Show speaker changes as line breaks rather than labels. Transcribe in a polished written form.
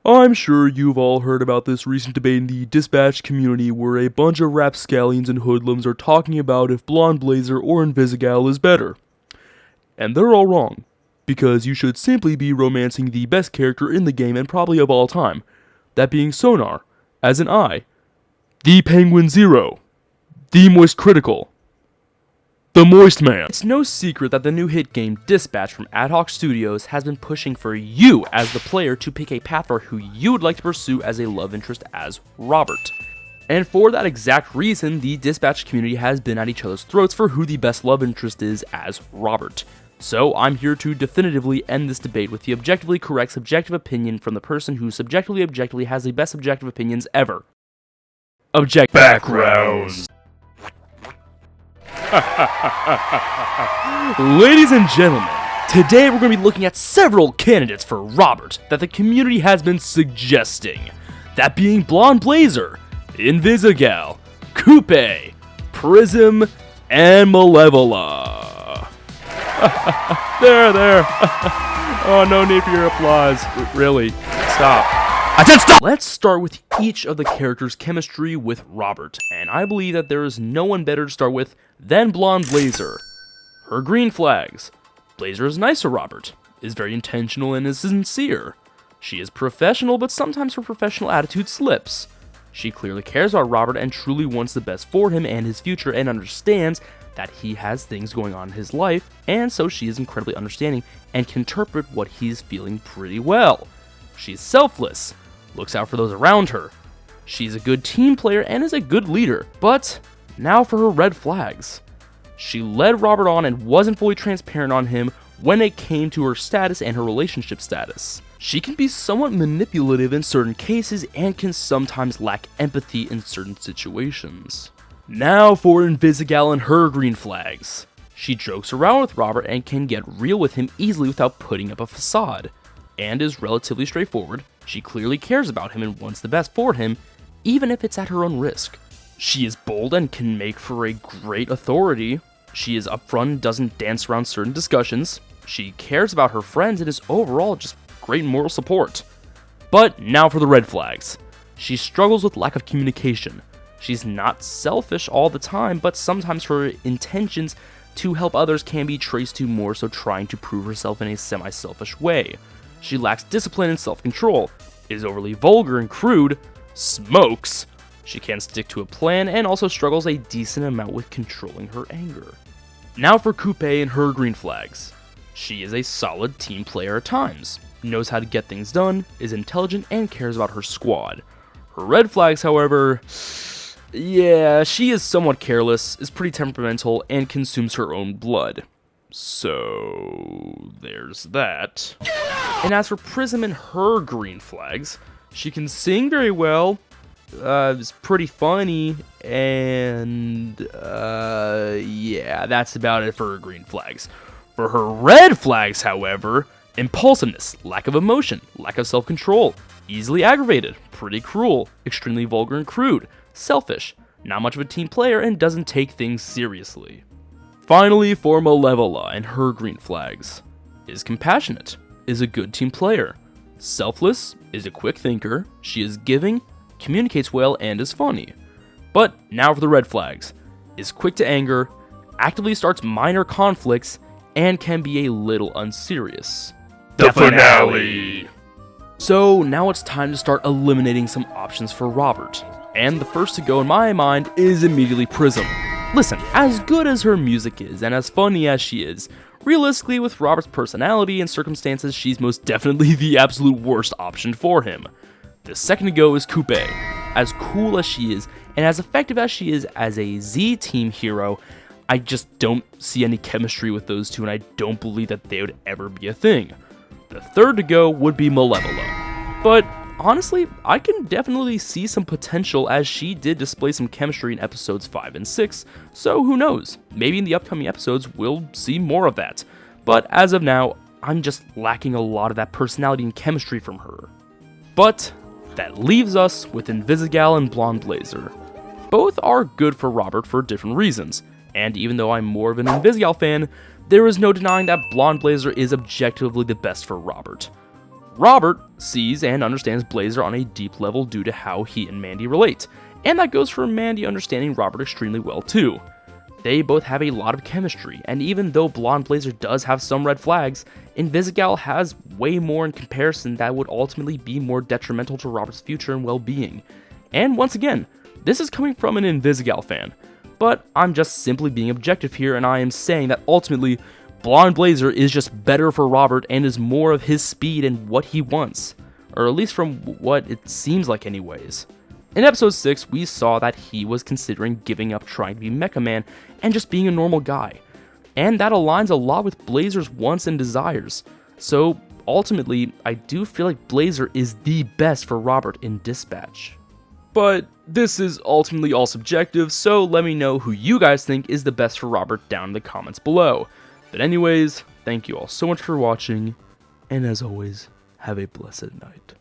I'm sure you've all heard about this recent debate in the Dispatch community where a bunch of rapscallions and hoodlums are talking about if Blonde Blazer or Invisigal is better. And they're all wrong, because you should simply be romancing the best character in the game and probably of all time, that being Sonar, as an I, the Penguin Zero, the Moist Critical, the Moist Man. It's no secret that the new hit game Dispatch from AdHoc Studios has been pushing for you as the player to pick a path for who you would like to pursue as a love interest as Robert. And for that exact reason, the Dispatch community has been at each other's throats for who the best love interest is as Robert. So I'm here to definitively end this debate with the objectively correct subjective opinion from the person who objectively has the best subjective opinions ever. Backgrounds. Ladies and gentlemen, today we're going to be looking at several candidates for Robert that the community has been suggesting. That being Blonde Blazer, Invisigal, Coupé, Prism, and Malevola. There. Oh, no need for your applause. Really, stop. I said stop! Let's start with each of the characters' chemistry with Robert, and I believe that there is no one better to start with than Blonde Blazer. Her green flags. Blazer is nice to Robert, is very intentional and is sincere. She is professional, but sometimes her professional attitude slips. She clearly cares about Robert and truly wants the best for him and his future and understands that he has things going on in his life, and so she is incredibly understanding and can interpret what he's feeling pretty well. She's selfless, looks out for those around her. She's a good team player and is a good leader, but now for her red flags. She led Robert on and wasn't fully transparent on him when it came to her status and her relationship status. She can be somewhat manipulative in certain cases and can sometimes lack empathy in certain situations. Now for Invisigal and her green flags. She jokes around with Robert and can get real with him easily without putting up a facade, and is relatively straightforward. She clearly cares about him and wants the best for him, even if it's at her own risk. She is bold and can make for a great authority. She is upfront and doesn't dance around certain discussions. She cares about her friends and is overall just great moral support. But now for the red flags. She struggles with lack of communication. She's not selfish all the time, but sometimes her intentions to help others can be traced to more so trying to prove herself in a semi-selfish way. She lacks discipline and self-control, is overly vulgar and crude, smokes, she can't stick to a plan, and also struggles a decent amount with controlling her anger. Now for Coupé and her green flags. She is a solid team player at times, knows how to get things done, is intelligent, and cares about her squad. Her red flags, however, yeah, she is somewhat careless, is pretty temperamental, and consumes her own blood. So there's that. And as for Prism and her green flags, she can sing very well, is pretty funny, and yeah, that's about it for her green flags. For her red flags, however, impulsiveness, lack of emotion, lack of self-control, easily aggravated, pretty cruel, extremely vulgar and crude, selfish, not much of a team player, and doesn't take things seriously. Finally, for Malevola and her green flags. Is compassionate, is a good team player, selfless, is a quick thinker, she is giving, communicates well, and is funny. But now for the red flags. Is quick to anger, actively starts minor conflicts, and can be a little unserious.
The finale!
So now it's time to start eliminating some options for Robert. And the first to go in my mind is immediately Prism. Listen, as good as her music is, and as funny as she is, realistically with Robert's personality and circumstances, she's most definitely the absolute worst option for him. The second to go is Coupé. As cool as she is, and as effective as she is as a Z-team hero, I just don't see any chemistry with those two, and I don't believe that they would ever be a thing. The third to go would be Malevola. But honestly, I can definitely see some potential as she did display some chemistry in episodes 5 and 6, so who knows, maybe in the upcoming episodes we'll see more of that. But as of now, I'm just lacking a lot of that personality and chemistry from her. But that leaves us with Invisigal and Blonde Blazer. Both are good for Robert for different reasons, and even though I'm more of an Invisigal fan, there is no denying that Blonde Blazer is objectively the best for Robert. Robert sees and understands Blazer on a deep level due to how he and Mandy relate, and that goes for Mandy understanding Robert extremely well too. They both have a lot of chemistry, and even though Blonde Blazer does have some red flags, Invisigal has way more in comparison that would ultimately be more detrimental to Robert's future and well-being. And once again, this is coming from an Invisigal fan, but I'm just simply being objective here, and I am saying that ultimately, Blonde Blazer is just better for Robert and is more of his speed and what he wants, or at least from what it seems like anyways. In episode 6, we saw that he was considering giving up trying to be Mecha Man and just being a normal guy, and that aligns a lot with Blazer's wants and desires, so ultimately, I do feel like Blazer is the best for Robert in Dispatch. But this is ultimately all subjective, so let me know who you guys think is the best for Robert down in the comments below. But anyways, thank you all so much for watching, and as always, have a blessed night.